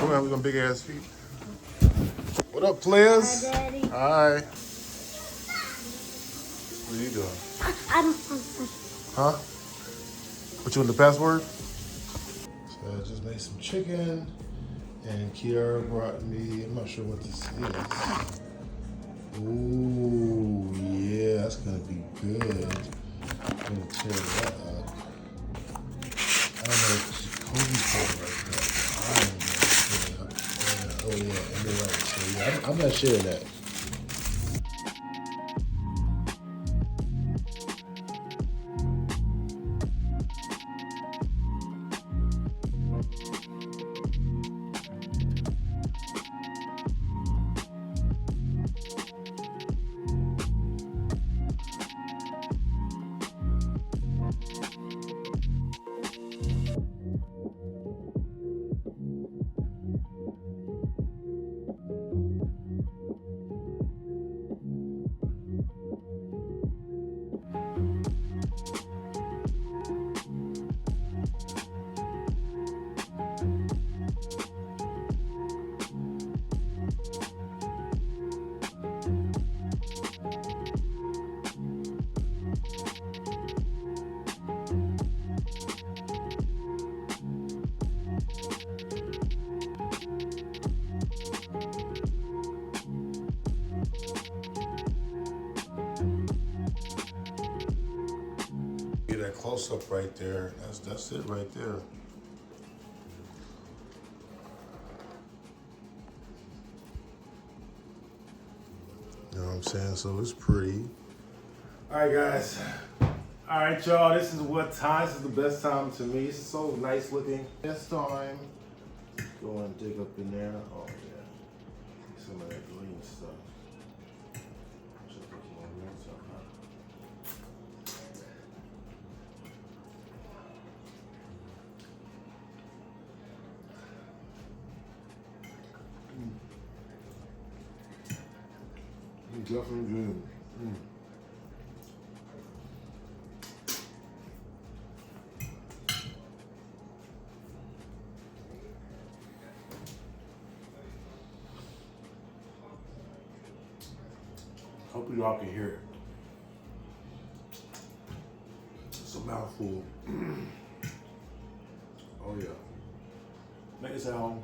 Come on, we gonna big ass feet. What up, players? Hi, Daddy. Hi. What are you doing? Huh? Put you in the password? So I just made some chicken, and Kiara brought me, I'm not sure what this is. Ooh, yeah, that's gonna be good. I'm gonna tear that up. I don't know if it's Kobe corn like that. I don't know. Oh yeah, and you're right. So yeah, I'm not sharing that. Get that close up right there. That's it right there. You know what I'm saying? So it's pretty. All right, guys. All right, y'all. This is what time. This is the best time to me. This is so nice looking. This time. Go and dig up in there. Oh yeah. Some of that green stuff. Just put some more green stuff, huh? Definitely good. Hope y'all can hear it. It's a mouthful. Oh yeah. Make this at home.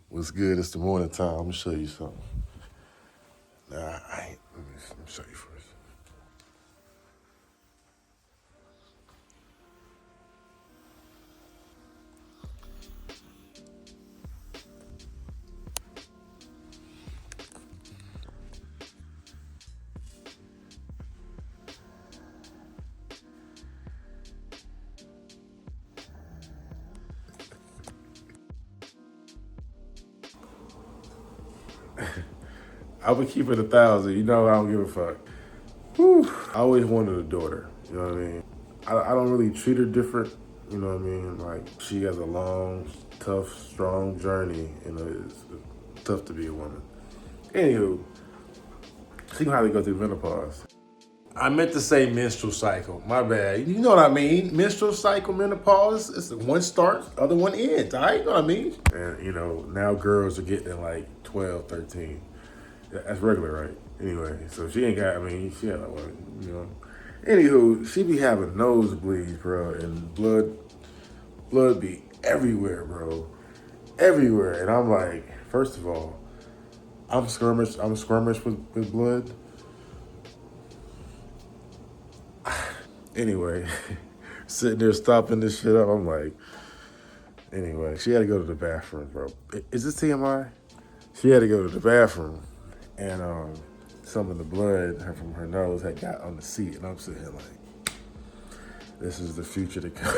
What's good? It's the morning time. I'm gonna show you something. Nah, I ain't. Let me show you first. I would keep it 1,000. You know, I don't give a fuck. Whew. I always wanted a daughter. You know what I mean? I don't really treat her different. You know what I mean? Like, she has a long, tough, strong journey. You know, it's tough to be a woman. Anywho, she gonna have to go through menopause. I meant to say menstrual cycle. My bad. You know what I mean? Menstrual cycle, menopause. It's one starts, other one ends. All right, you know what I mean? And you know, now girls are getting like 12, 13. That's regular, right? Anyway, so she ain't got. I mean, she had like one, you know. Anywho, she be having nosebleeds, bro, and blood be everywhere, bro, everywhere. And I'm like, first of all, I'm skirmish with blood. Anyway, sitting there stopping this shit up, I'm like, anyway, she had to go to the bathroom, bro. Is this TMI? She had to go to the bathroom, and some of the blood from her nose had got on the seat, and I'm sitting here like, this is the future to come.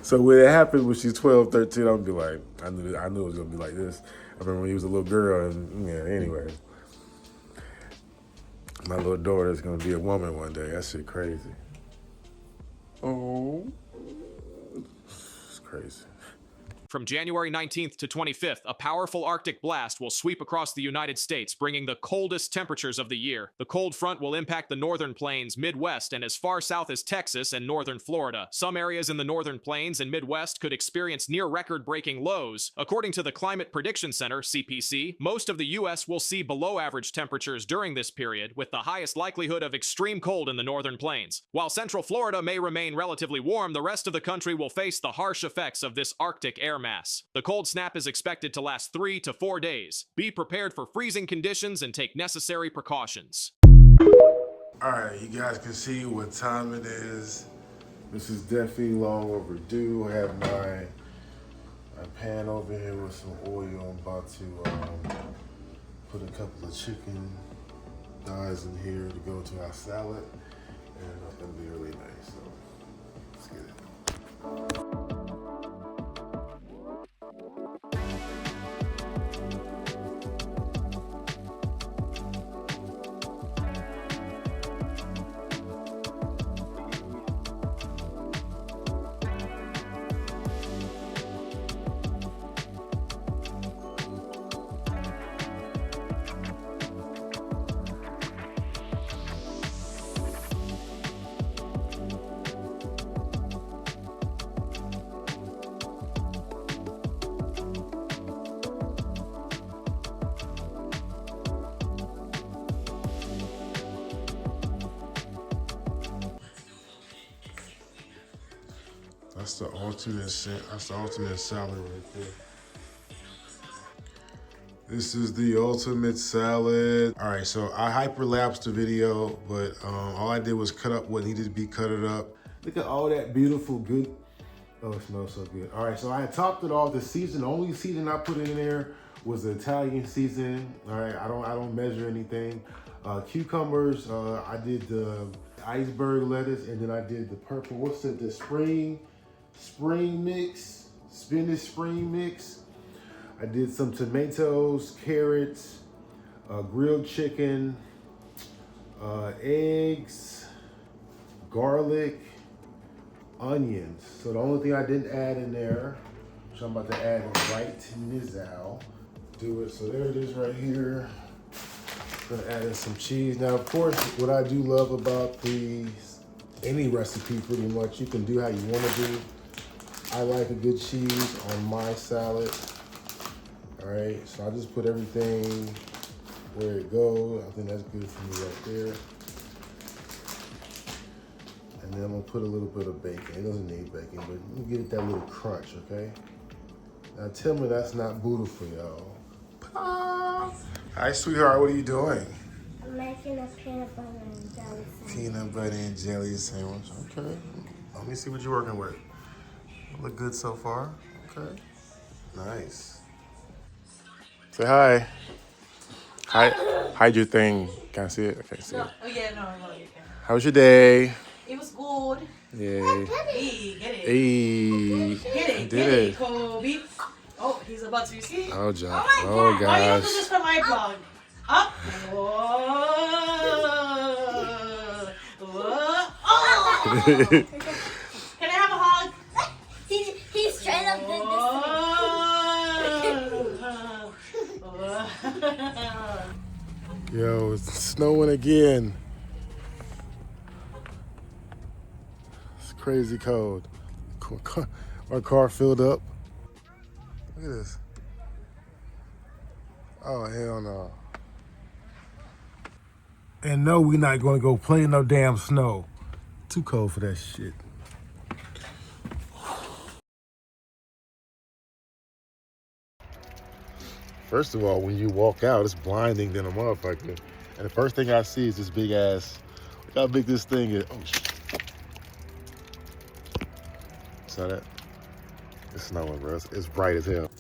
So when it happened when she's 12, 13, I'll be like, I knew it was gonna be like this. I remember when he was a little girl, and yeah, anyway. My little daughter is gonna be a woman one day. That shit crazy. Oh, it's crazy. From January 19th to 25th, a powerful Arctic blast will sweep across the United States, bringing the coldest temperatures of the year. The cold front will impact the northern plains, Midwest, and as far south as Texas and northern Florida. Some areas in the northern plains and Midwest could experience near record-breaking lows. According to the Climate Prediction Center, CPC, most of the U.S. will see below-average temperatures during this period, with the highest likelihood of extreme cold in the northern plains. While central Florida may remain relatively warm, the rest of the country will face the harsh effects of this Arctic air mass. The cold snap is expected to last 3 to 4 days. Be prepared for freezing conditions and take necessary precautions. All right, you guys can see what time it is. This is definitely long overdue. I have my pan over here with some oil. I'm about to put a couple of chicken thighs in here to go to our salad, and it's gonna be really nice. So let's get it. That's the ultimate salad right there. This is the ultimate salad. All right, so I hyperlapsed the video, but all I did was cut up what needed to be cut up. Look at all that beautiful, good. Oh, it smells so good. All right, so I topped it off. The only season I put in there was the Italian season. All right, I don't measure anything. Cucumbers, I did the iceberg lettuce, and then I did the purple. What's it? The spring mix, spinach spring mix. I did some tomatoes, carrots, grilled chicken, eggs, garlic, onions. So the only thing I didn't add in there, which I'm about to add right now, do it. So there it is right here. Gonna add in some cheese. Now, of course, what I do love about any recipe, pretty much, you can do how you want to do. I like a good cheese on my salad. All right, so I just put everything where it goes. I think that's good for me right there. And then I'm gonna put a little bit of bacon. It doesn't need bacon, but you get that little crunch, okay? Now tell me that's not Buddha for y'all. Hi, sweetheart, what are you doing? I'm making a peanut butter and jelly sandwich. Peanut butter and jelly sandwich, okay. Let me see what you're working with. Look good so far, okay. Nice. Say hi. Hide your thing. Can I see it? Okay, see it. Oh yeah, no, you can. How was your day? It was good. Yay. Hey, get it. Hey. Get Did it, it. Kobe. Oh, he's about to see. Oh, John. Oh my Oh, God. Why you have to gosh. just for my vlog? Up. Whoa. Whoa. Oh. Can I have a hug? He straight up did this. Yo, it's snowing again. It's crazy cold. My car filled up. Look at this. Oh, hell no. And no, we're not going to go play in no damn snow. Too cold for that shit. First of all, when you walk out, it's blinding than a motherfucker. And the first thing I see is this big ass, look how big this thing is. Oh, shit. Saw that? It's snowing, bro. It's bright as hell.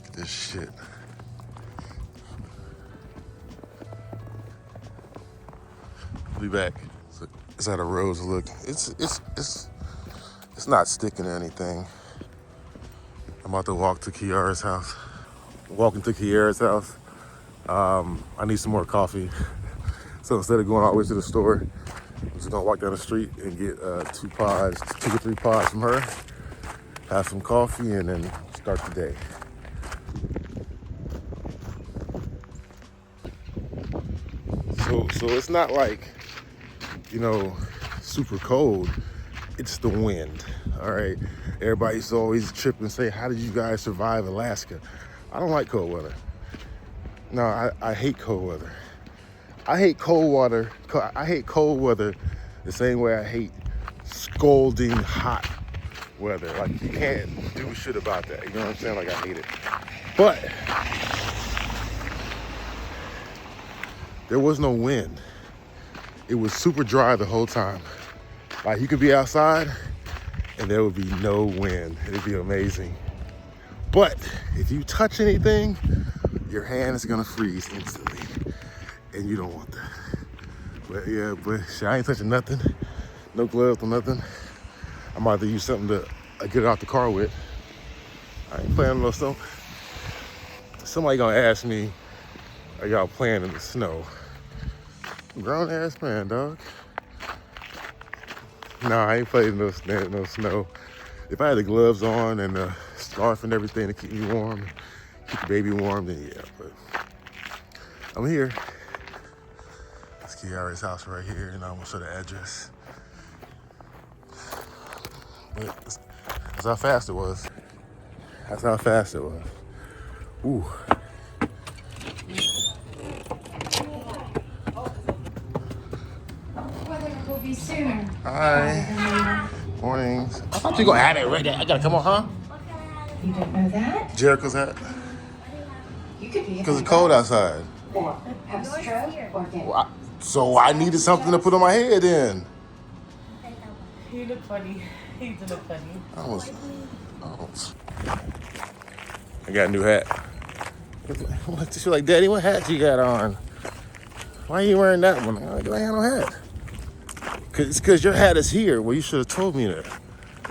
Get this shit. I'll be back. It's how the roads look. It's not sticking or anything. I'm about to walk to Kiara's house. Walking to Kiara's house. I need some more coffee. So instead of going all the way to the store, I'm just gonna walk down the street and get 2 or 3 pods from her, have some coffee, and then start the day. So it's not like, you know, super cold. It's the wind, all right? Everybody used to always trip and say, how did you guys survive Alaska? I don't like cold weather. No, I hate cold weather. I hate cold water. I hate cold weather the same way I hate scalding hot weather. Like, you can't do shit about that. You know what I'm saying? Like, I hate it. But there was no wind. It was super dry the whole time. Like, you could be outside and there would be no wind. It'd be amazing. But if you touch anything, your hand is gonna freeze instantly. And you don't want that. But yeah, but shit, I ain't touching nothing. No gloves or nothing. I'm about to use something to get it out the car with. I ain't playing in no snow. Somebody gonna ask me, are y'all playing in the snow? Grown ass man, dog. No, I ain't playing no snow. If I had the gloves on and the scarf and everything to keep me warm, keep the baby warm, then yeah, but I'm here. It's Kiara's house right here, and I'm gonna show the address. But that's how fast it was. That's how fast it was. Ooh. Weather will be soon. Hi. Mornings. I thought you were gonna have it right there. I gotta come on, huh? You don't know that? Jericho's hat. You could be Because it's cold outside. or have a stroke or get Well, so I needed something to put on my head then. You look funny. You do look funny. I got a new hat. She's like, Daddy, what hat you got on? Why are you wearing that one? I ain't got no hat. It's because your hat is here. Well, you should have told me that.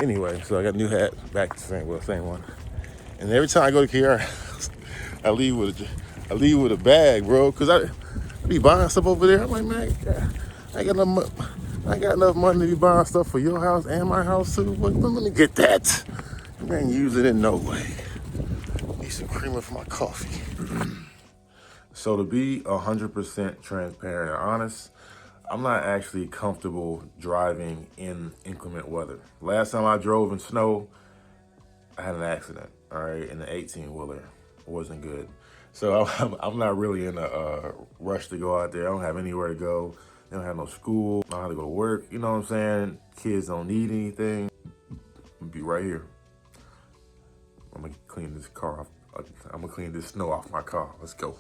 Anyway, so I got a new hat. Back to the same one. And every time I go to Kiara, I leave with a bag, bro. Because I be buying stuff over there. I'm like, man, I got enough money to be buying stuff for your house and my house too. Let me get that. I ain't using it in no way. Need some creamer for my coffee. So to be 100% transparent and honest, I'm not actually comfortable driving in inclement weather. Last time I drove in snow, I had an accident, all right, in the 18-wheeler. It wasn't good. So I'm not really in a rush to go out there. I don't have anywhere to go. I don't have no school. I don't have to go to work. You know what I'm saying? Kids don't need anything. I'm gonna be right here. I'm gonna clean this car off. I'm gonna clean this snow off my car. Let's go.